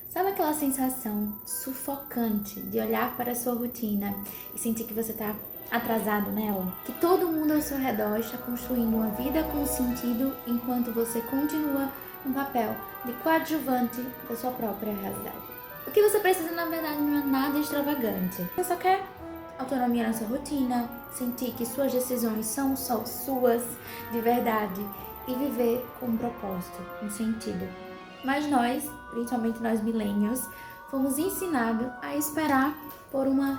Sabe aquela sensação sufocante de olhar para a sua rotina e sentir que você está atrasado nela? Que todo mundo ao seu redor está construindo uma vida com sentido enquanto você continua no papel de coadjuvante da sua própria realidade. O que você precisa, na verdade, não é nada extravagante. Você só quer autonomia na sua rotina, sentir que suas decisões são só suas de verdade e viver com um propósito, um sentido. Mas nós, principalmente nós millennials, fomos ensinados a esperar por uma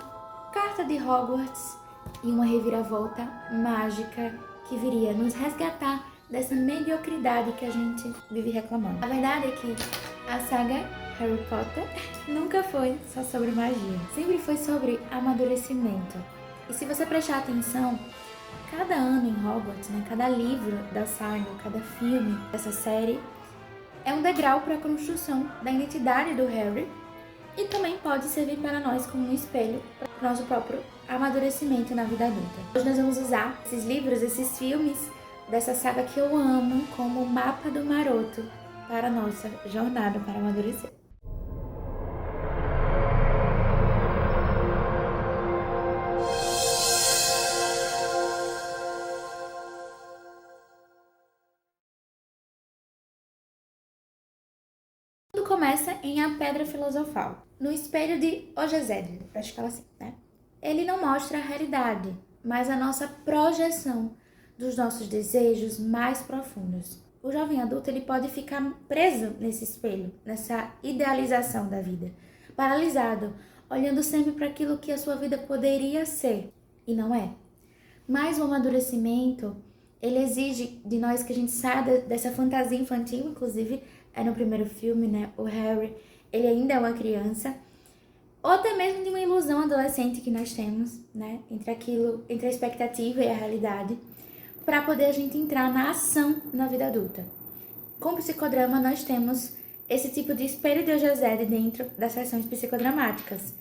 carta de Hogwarts e uma reviravolta mágica que viria nos resgatar dessa mediocridade que a gente vive reclamando. A verdade é que a saga Harry Potter nunca foi só sobre magia, sempre foi sobre amadurecimento. E se você prestar atenção, cada ano em Hogwarts, cada livro da saga, cada filme dessa série, é um degrau para a construção da identidade do Harry e também pode servir para nós como um espelho para o nosso próprio amadurecimento na vida adulta. Hoje nós vamos usar esses livros, esses filmes dessa saga que eu amo como mapa do maroto para a nossa jornada para amadurecer. Tudo começa em A Pedra Filosofal, no espelho de Ogezed, para falar assim, né? Ele não mostra a realidade, mas a nossa projeção dos nossos desejos mais profundos. O jovem adulto ele pode ficar preso nesse espelho, nessa idealização da vida, paralisado, olhando sempre para aquilo que a sua vida poderia ser e não é. Mas o amadurecimento, ele exige de nós que a gente saia dessa fantasia infantil, inclusive no primeiro filme, né, o Harry, ele ainda é uma criança, ou até mesmo de uma ilusão adolescente que nós temos, né, entre a expectativa e a realidade, para poder a gente entrar na ação na vida adulta. Com o psicodrama, nós temos esse tipo de espelho de Ogezed dentro das sessões psicodramáticas.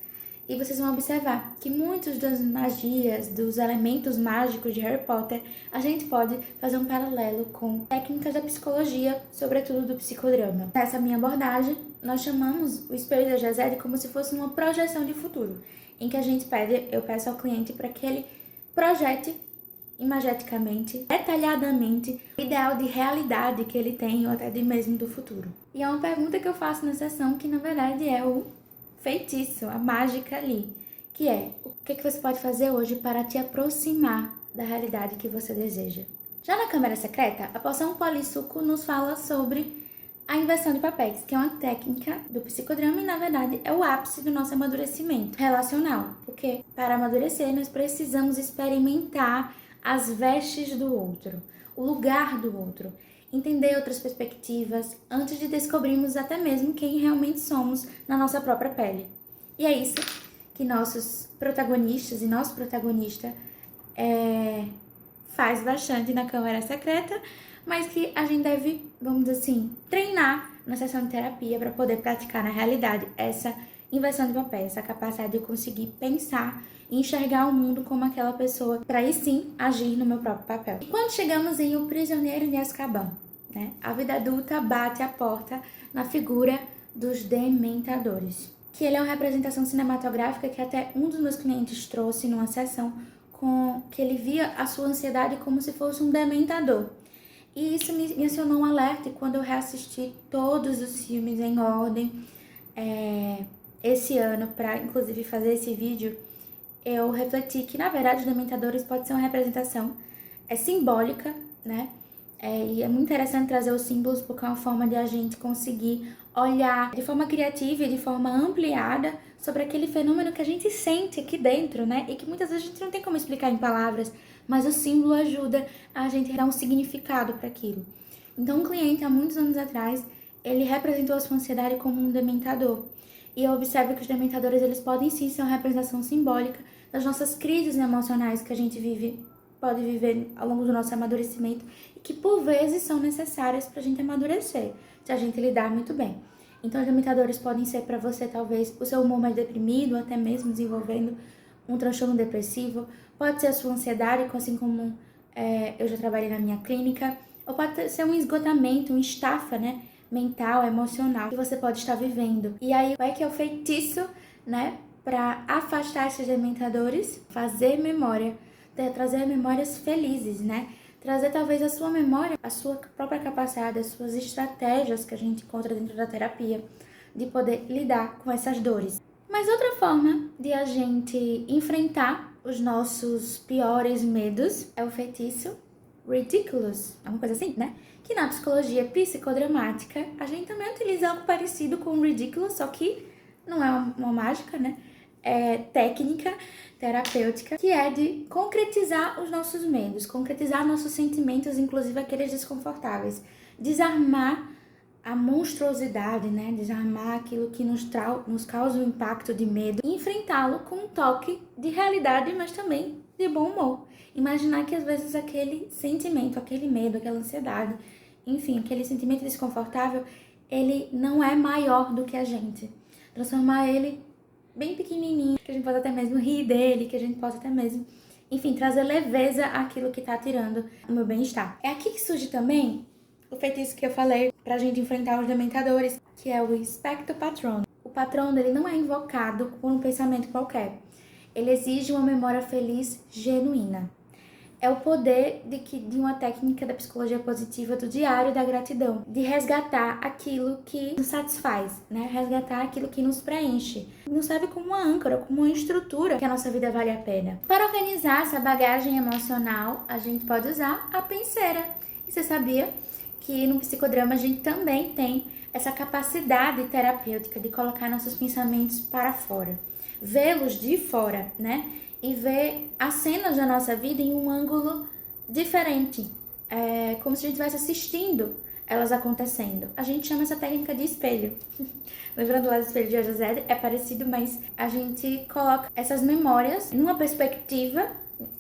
E vocês vão observar que muitas das magias, dos elementos mágicos de Harry Potter, a gente pode fazer um paralelo com técnicas da psicologia, sobretudo do psicodrama. Nessa minha abordagem, nós chamamos o espelho de Ogezed como se fosse uma projeção de futuro, em que eu peço ao cliente para que ele projete imageticamente, detalhadamente, o ideal de realidade que ele tem ou até de mesmo do futuro. E é uma pergunta que eu faço na sessão que na verdade é o feitiço, a mágica ali, que é o que você pode fazer hoje para te aproximar da realidade que você deseja. Já na Câmara Secreta, a poção Polissuco nos fala sobre a inversão de papéis, que é uma técnica do psicodrama e, na verdade, é o ápice do nosso amadurecimento relacional. Porque, para amadurecer, nós precisamos experimentar as vestes do outro, o lugar do outro, entender outras perspectivas antes de descobrirmos até mesmo quem realmente somos na nossa própria pele. E é isso que nossos protagonistas e nosso protagonista faz bastante na Câmara Secreta, mas que a gente deve, vamos dizer assim, treinar na sessão de terapia para poder praticar na realidade essa inversão de papel, essa capacidade de eu conseguir pensar e enxergar o mundo como aquela pessoa para aí sim agir no meu próprio papel. E quando chegamos em O Prisioneiro de Azkaban, né, a vida adulta bate a porta na figura dos dementadores, que ele é uma representação cinematográfica que até um dos meus clientes trouxe numa sessão com que ele via a sua ansiedade como se fosse um dementador. E isso me acionou um alerta, e quando eu reassisti todos os filmes em ordem esse ano, para inclusive fazer esse vídeo, eu refleti que, na verdade, os dementadores podem ser uma representação simbólica, né? E é muito interessante trazer os símbolos porque é uma forma de a gente conseguir olhar de forma criativa e de forma ampliada sobre aquele fenômeno que a gente sente aqui dentro, né? E que muitas vezes a gente não tem como explicar em palavras, mas o símbolo ajuda a gente a dar um significado para aquilo. Então, um cliente, há muitos anos atrás, ele representou a sua ansiedade como um dementador. E eu observo que os dementadores, eles podem sim ser uma representação simbólica das nossas crises emocionais que a gente pode viver ao longo do nosso amadurecimento e que por vezes são necessárias para a gente amadurecer, se a gente lidar muito bem. Então, os dementadores podem ser para você, talvez, o seu humor mais deprimido, ou até mesmo desenvolvendo um transtorno depressivo. Pode ser a sua ansiedade, assim como eu já trabalhei na minha clínica. Ou pode ser um esgotamento, uma estafa, né? mental, emocional que você pode estar vivendo. E aí, qual é que é o feitiço, né, para afastar esses dementadores? Fazer memória, trazer memórias felizes, né? Trazer talvez a sua memória, a sua própria capacidade, as suas estratégias que a gente encontra dentro da terapia, de poder lidar com essas dores. Mas outra forma de a gente enfrentar os nossos piores medos é o feitiço Ridiculous, é uma coisa assim, né? Que na psicologia psicodramática a gente também utiliza algo parecido com o Ridiculous, só que não é uma mágica, né? É técnica terapêutica, que é de concretizar os nossos medos, concretizar nossos sentimentos, inclusive aqueles desconfortáveis, desarmar a monstruosidade, né? Desarmar aquilo que nos causa um impacto de medo e enfrentá-lo com um toque de realidade, mas também de bom humor. Imaginar que às vezes aquele sentimento, aquele medo, aquela ansiedade, enfim, aquele sentimento desconfortável, ele não é maior do que a gente. Transformar ele bem pequenininho, que a gente possa até mesmo rir dele, que a gente possa até mesmo, enfim, trazer leveza àquilo que tá tirando o meu bem-estar. É aqui que surge também o feitiço que eu falei pra gente enfrentar os dementadores, que é o Expecto Patronum. O patrono dele não é invocado por um pensamento qualquer. Ele exige uma memória feliz genuína. É o poder de uma técnica da psicologia positiva do diário da gratidão, de resgatar aquilo que nos satisfaz, né? Resgatar aquilo que nos preenche. Nos serve como uma âncora, como uma estrutura que a nossa vida vale a pena. Para organizar essa bagagem emocional, a gente pode usar a penseira. E você sabia que no psicodrama a gente também tem essa capacidade terapêutica de colocar nossos pensamentos para fora, vê-los de fora, né? E ver as cenas da nossa vida em um ângulo diferente, como se a gente estivesse assistindo elas acontecendo. A gente chama essa técnica de espelho. Lembrando lá do espelho de Ojazed, é parecido, mas a gente coloca essas memórias numa perspectiva,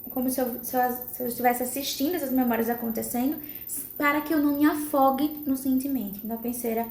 como se eu estivesse assistindo essas memórias acontecendo, para que eu não me afogue no sentimento. Então, a penseira,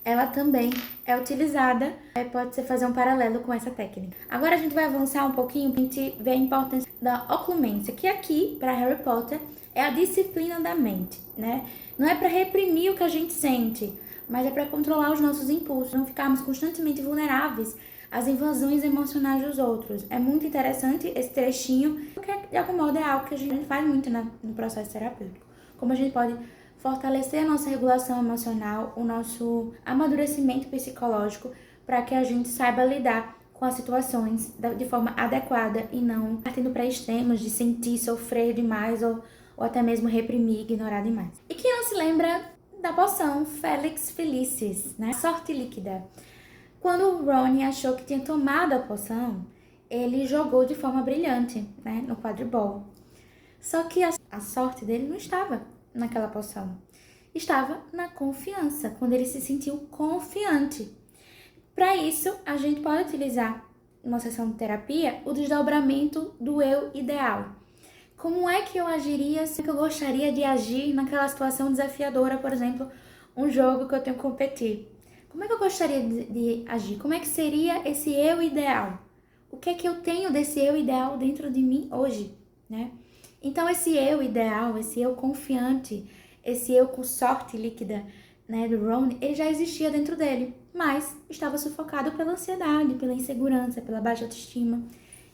ela também é utilizada, pode ser fazer um paralelo com essa técnica. Agora a gente vai avançar um pouquinho para a gente ver a importância da oclumência, que aqui, para Harry Potter, é a disciplina da mente, né? Não é para reprimir o que a gente sente, mas é para controlar os nossos impulsos, não ficarmos constantemente vulneráveis às invasões emocionais dos outros. É muito interessante esse trechinho, porque de algum modo é algo que a gente faz muito no processo terapêutico. Como a gente pode fortalecer a nossa regulação emocional, o nosso amadurecimento psicológico, para que a gente saiba lidar com as situações de forma adequada e não partindo para extremos de sentir, sofrer demais ou até mesmo reprimir, ignorar demais. E quem não se lembra da poção Felix Felicis, né? Sorte líquida. Quando o Ron achou que tinha tomado a poção, ele jogou de forma brilhante, né, no quadribol. Só que a sorte dele não estava naquela poção. Estava na confiança, quando ele se sentiu confiante. Para isso, a gente pode utilizar, numa sessão de terapia, o desdobramento do eu ideal. Como é que eu agiria se eu gostaria de agir naquela situação desafiadora, por exemplo, um jogo que eu tenho que competir? Como é que eu gostaria de agir? Como é que seria esse eu ideal? O que é que eu tenho desse eu ideal dentro de mim hoje, né? Então, esse eu ideal, esse eu confiante, esse eu com sorte líquida, né, do Ron, ele já existia dentro dele, mas estava sufocado pela ansiedade, pela insegurança, pela baixa autoestima.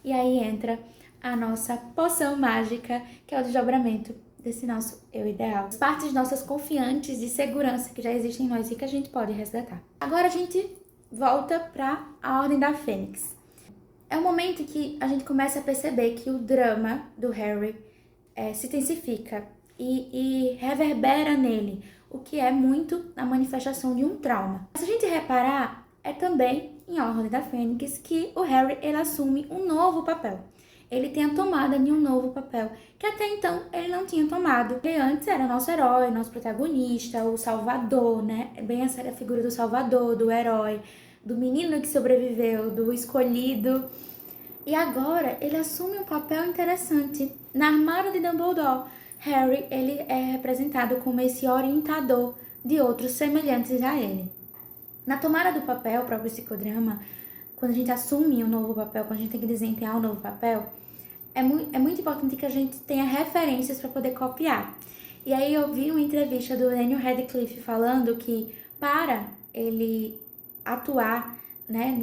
E aí entra a nossa poção mágica, que é o desdobramento desse nosso eu ideal. As partes nossas confiantes de segurança que já existem em nós e que a gente pode resgatar. Agora a gente volta para a Ordem da Fênix. É um momento em que a gente começa a perceber que o drama do Harry se intensifica e reverbera nele, o que é muito a manifestação de um trauma. Se a gente reparar, é também em A Ordem da Fênix que o Harry ele assume um novo papel. Ele tem a tomada de um novo papel, que até então ele não tinha tomado. Ele antes era nosso herói, nosso protagonista, o salvador, né? Bem essa era a figura do salvador, do herói, do menino que sobreviveu, do escolhido. E agora ele assume um papel interessante. Na armada de Dumbledore, Harry ele é representado como esse orientador de outros semelhantes a ele. Na tomada do papel, o próprio psicodrama, quando a gente assume um novo papel, quando a gente tem que desempenhar um novo papel, é muito importante que a gente tenha referências para poder copiar. E aí eu vi uma entrevista do Daniel Radcliffe falando que para ele atuar, né,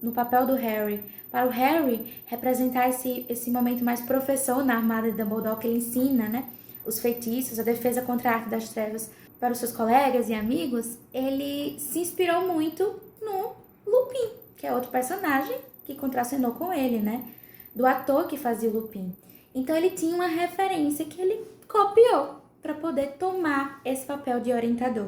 no papel do Harry, para o Harry representar esse momento mais professor na armada de Dumbledore, que ele ensina, né, os feitiços, a defesa contra a arte das trevas para os seus colegas e amigos, ele se inspirou muito no Lupin, que é outro personagem que contracenou com ele, né, do ator que fazia o Lupin. Então ele tinha uma referência que ele copiou para poder tomar esse papel de orientador.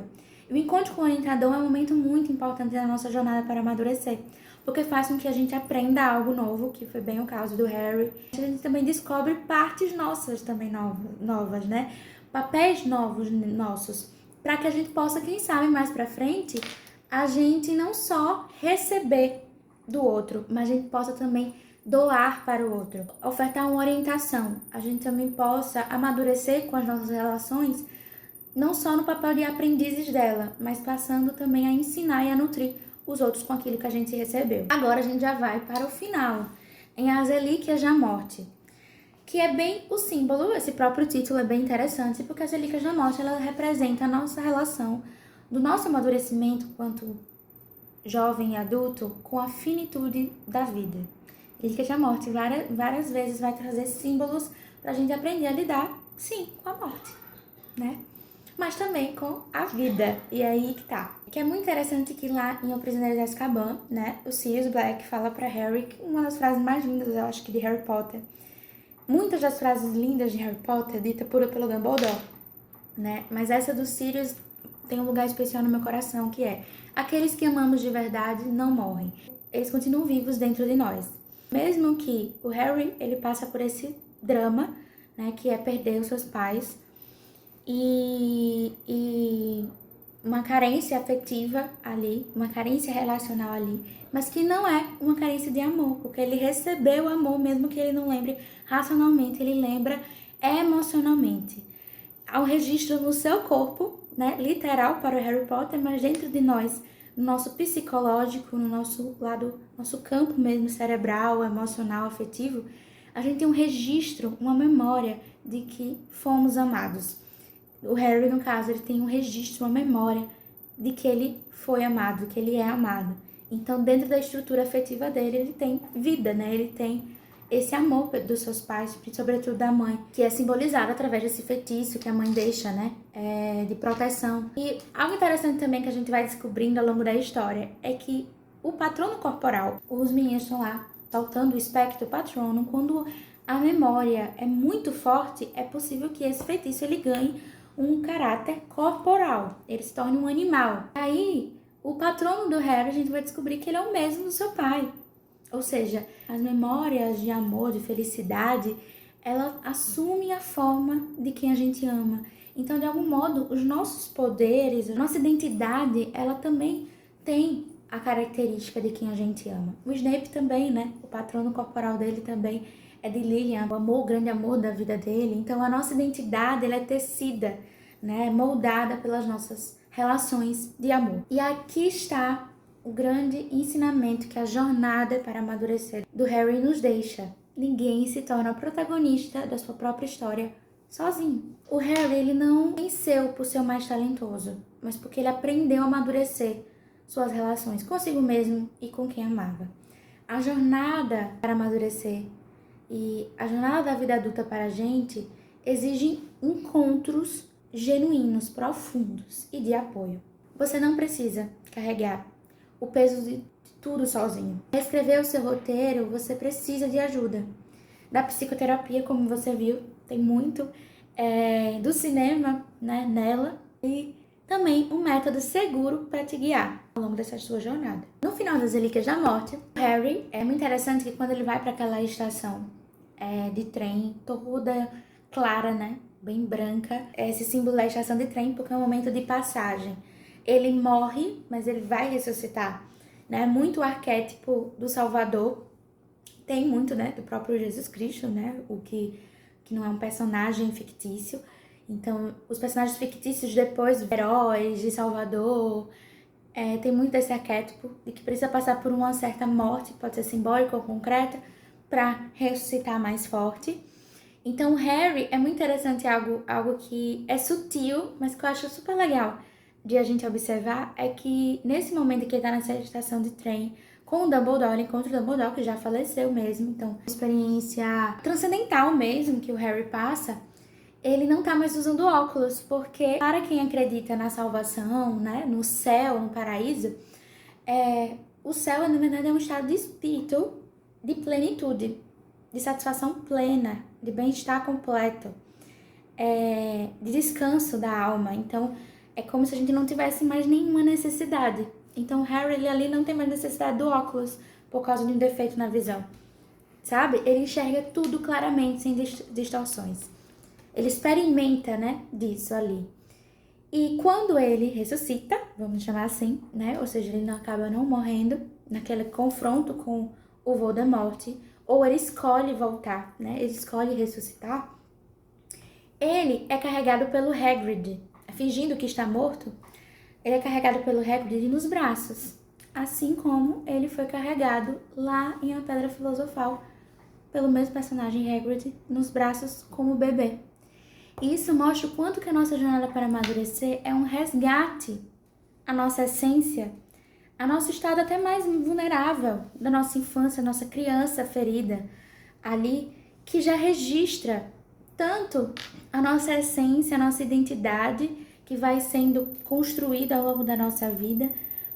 O encontro com o orientador é um momento muito importante na nossa jornada para amadurecer, porque faz com que a gente aprenda algo novo, que foi bem o caso do Harry. A gente também descobre partes nossas também novas, né? Papéis novos nossos, para que a gente possa, quem sabe, mais para frente, a gente não só receber do outro, mas a gente possa também doar para o outro, ofertar uma orientação. A gente também possa amadurecer com as nossas relações, não só no papel de aprendizes dela, mas passando também a ensinar e a nutrir os outros com aquilo que a gente recebeu. Agora a gente já vai para o final, em As Relíquias da Morte, que é bem o símbolo, esse próprio título é bem interessante, porque as Relíquias da Morte, ela representa a nossa relação do nosso amadurecimento quanto jovem e adulto com a finitude da vida. Relíquias da Morte várias vezes vai trazer símbolos para a gente aprender a lidar, sim, com a morte, né? Mas também com a vida. E aí que tá. Que é muito interessante que lá em O Prisioneiro de Azkaban, né, o Sirius Black fala para Harry uma das frases mais lindas, eu acho que de Harry Potter. Muitas das frases lindas de Harry Potter dita pelo Dumbledore, né? Mas essa do Sirius tem um lugar especial no meu coração, que é: aqueles que amamos de verdade não morrem. Eles continuam vivos dentro de nós. Mesmo que o Harry, ele passa por esse drama, né, que é perder os seus pais e uma carência afetiva ali, uma carência relacional ali, mas que não é uma carência de amor, porque ele recebeu amor, mesmo que ele não lembre racionalmente, ele lembra emocionalmente. Há um registro no seu corpo, né, literal para o Harry Potter, mas dentro de nós, no nosso psicológico, no nosso lado, nosso campo mesmo cerebral, emocional, afetivo, a gente tem um registro, uma memória de que fomos amados. O Harry, no caso, ele tem um registro, uma memória de que ele foi amado, que ele é amado. Então, dentro da estrutura afetiva dele, ele tem vida, né? Ele tem esse amor dos seus pais, sobretudo da mãe, que é simbolizado através desse feitiço que a mãe deixa, né? De proteção. E algo interessante também que a gente vai descobrindo ao longo da história é que o patrono corporal, os meninos estão lá saltando o espectro patrono, quando a memória é muito forte, é possível que esse feitiço ele ganhe um caráter corporal, ele se torne um animal. Aí, o patrono do Harry, a gente vai descobrir que ele é o mesmo do seu pai. Ou seja, as memórias de amor, de felicidade, elas assumem a forma de quem a gente ama. Então, de algum modo, os nossos poderes, a nossa identidade, ela também tem a característica de quem a gente ama. O Snape também, né? O patrono corporal dele também é de Lilian, o amor, o grande amor da vida dele. Então, a nossa identidade, ela é tecida, né? Moldada pelas nossas relações de amor. E aqui está o grande ensinamento que a jornada para amadurecer do Harry nos deixa. Ninguém se torna protagonista da sua própria história sozinho. O Harry, ele não venceu por ser o mais talentoso, mas porque ele aprendeu a amadurecer suas relações consigo mesmo e com quem amava. A jornada para amadurecer e a jornada da vida adulta para a gente exige encontros genuínos, profundos e de apoio. Você não precisa carregar o peso de tudo sozinho. Para escrever o seu roteiro, você precisa de ajuda. Da psicoterapia, como você viu, tem muito do cinema, né, nela, e também um método seguro para te guiar ao longo dessa sua jornada. No final das Relíquias da Morte, Harry, é muito interessante que quando ele vai para aquela estação de trem, toda clara, né, bem branca, esse símbolo da estação de trem, porque é um momento de passagem. Ele morre, mas ele vai ressuscitar, né? Muito o arquétipo do Salvador, tem muito, né, do próprio Jesus Cristo, né? O que não é um personagem fictício. Então, os personagens fictícios depois, heróis de Salvador, tem muito desse arquétipo de que precisa passar por uma certa morte, pode ser simbólica ou concreta, para ressuscitar mais forte. Então, Harry é muito interessante, algo que é sutil, mas que eu acho super legal de a gente observar é que nesse momento que ele tá nessa estação de trem com o Dumbledore, ele encontra o Dumbledore, que já faleceu mesmo, então, experiência transcendental mesmo que o Harry passa, ele não tá mais usando óculos, porque para quem acredita na salvação, né, no céu, no paraíso, o céu, na verdade, é um estado de espírito, de plenitude, de satisfação plena, de bem-estar completo, de descanso da alma. Então, é como se a gente não tivesse mais nenhuma necessidade. Então, o Harry, ele ali não tem mais necessidade do óculos por causa de um defeito na visão, sabe? Ele enxerga tudo claramente, sem distorções. Ele experimenta, né, disso ali. E quando ele ressuscita, vamos chamar assim, né? Ou seja, ele acaba não morrendo naquele confronto com o Voldemort, ou ele escolhe voltar, né? Ele escolhe ressuscitar. Ele é carregado pelo Hagrid, fingindo que está morto. Ele é carregado pelo Hagrid nos braços, assim como ele foi carregado lá em A Pedra Filosofal pelo mesmo personagem Hagrid nos braços como bebê. E isso mostra o quanto que a nossa jornada para amadurecer é um resgate à nossa essência, a nosso estado até mais vulnerável da nossa infância, nossa criança ferida ali, que já registra tanto a nossa essência, a nossa identidade, que vai sendo construída ao longo da nossa vida,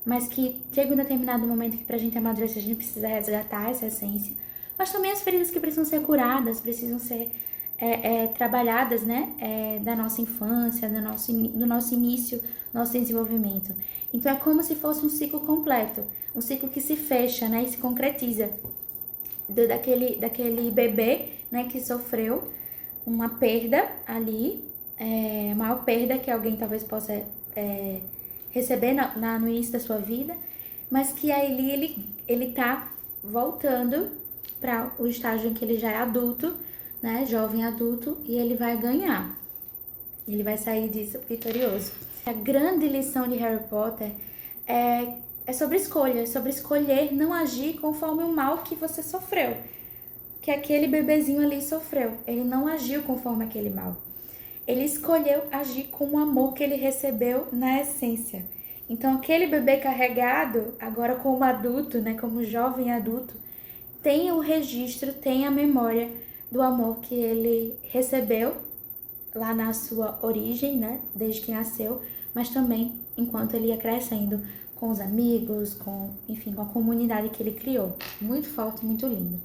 mas que chega um determinado momento que pra gente amadurecer a gente precisa resgatar essa essência, mas também as feridas que precisam ser curadas, precisam ser trabalhadas, né, da nossa infância, do nosso início, nosso desenvolvimento. Então é como se fosse um ciclo completo, um ciclo que se fecha, né, e se concretiza daquele bebê, né, que sofreu uma perda ali, a maior perda que alguém talvez possa receber no início da sua vida, mas que ali ele tá voltando para o estágio em que ele já é adulto, né, jovem adulto, e ele vai ganhar. Ele vai sair disso vitorioso. A grande lição de Harry Potter é sobre escolha, é sobre escolher não agir conforme o mal que você sofreu, que aquele bebezinho ali sofreu. Ele não agiu conforme aquele mal. Ele escolheu agir com o amor que ele recebeu na essência. Então, aquele bebê carregado, agora como adulto, né, como jovem adulto, tem o registro, tem a memória do amor que ele recebeu lá na sua origem, né, desde que nasceu, mas também enquanto ele ia crescendo com os amigos, com a comunidade que ele criou. Muito forte, muito lindo.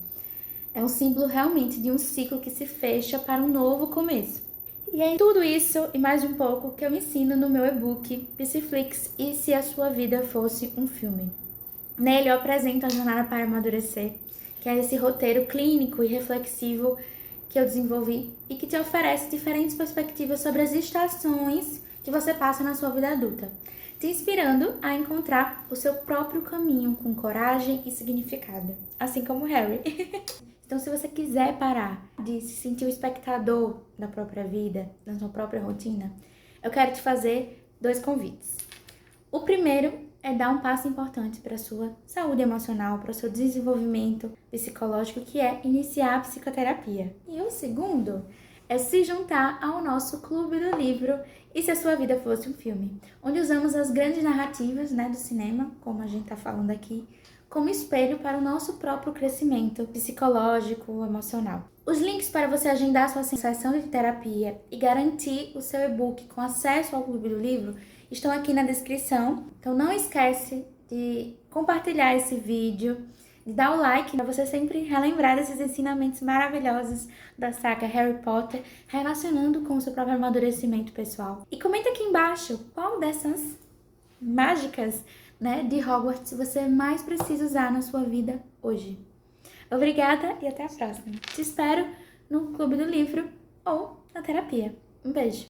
É um símbolo realmente de um ciclo que se fecha para um novo começo. E é tudo isso e mais um pouco que eu ensino no meu e-book Psiflix e se a sua vida fosse um filme. Nele eu apresento a jornada para amadurecer, que é esse roteiro clínico e reflexivo que eu desenvolvi e que te oferece diferentes perspectivas sobre as estações que você passa na sua vida adulta, te inspirando a encontrar o seu próprio caminho com coragem e significado, assim como Harry. Então, se você quiser parar de se sentir o espectador da própria vida, da sua própria rotina, eu quero te fazer 2 convites. O primeiro é dar um passo importante para a sua saúde emocional, para o seu desenvolvimento psicológico, que é iniciar a psicoterapia. E o segundo é se juntar ao nosso Clube do Livro E Se a Sua Vida Fosse um Filme, onde usamos as grandes narrativas, né, do cinema, como a gente está falando aqui, como espelho para o nosso próprio crescimento psicológico, emocional. Os links para você agendar sua sessão de terapia e garantir o seu e-book com acesso ao Clube do Livro estão aqui na descrição. Então não esquece de compartilhar esse vídeo, de dar o like para você sempre relembrar desses ensinamentos maravilhosos da saga Harry Potter, relacionando com o seu próprio amadurecimento pessoal. E comenta aqui embaixo qual dessas mágicas, né, de Hogwarts você mais precisa usar na sua vida hoje. Obrigada e até a próxima. Te espero no Clube do Livro ou na terapia. Um beijo!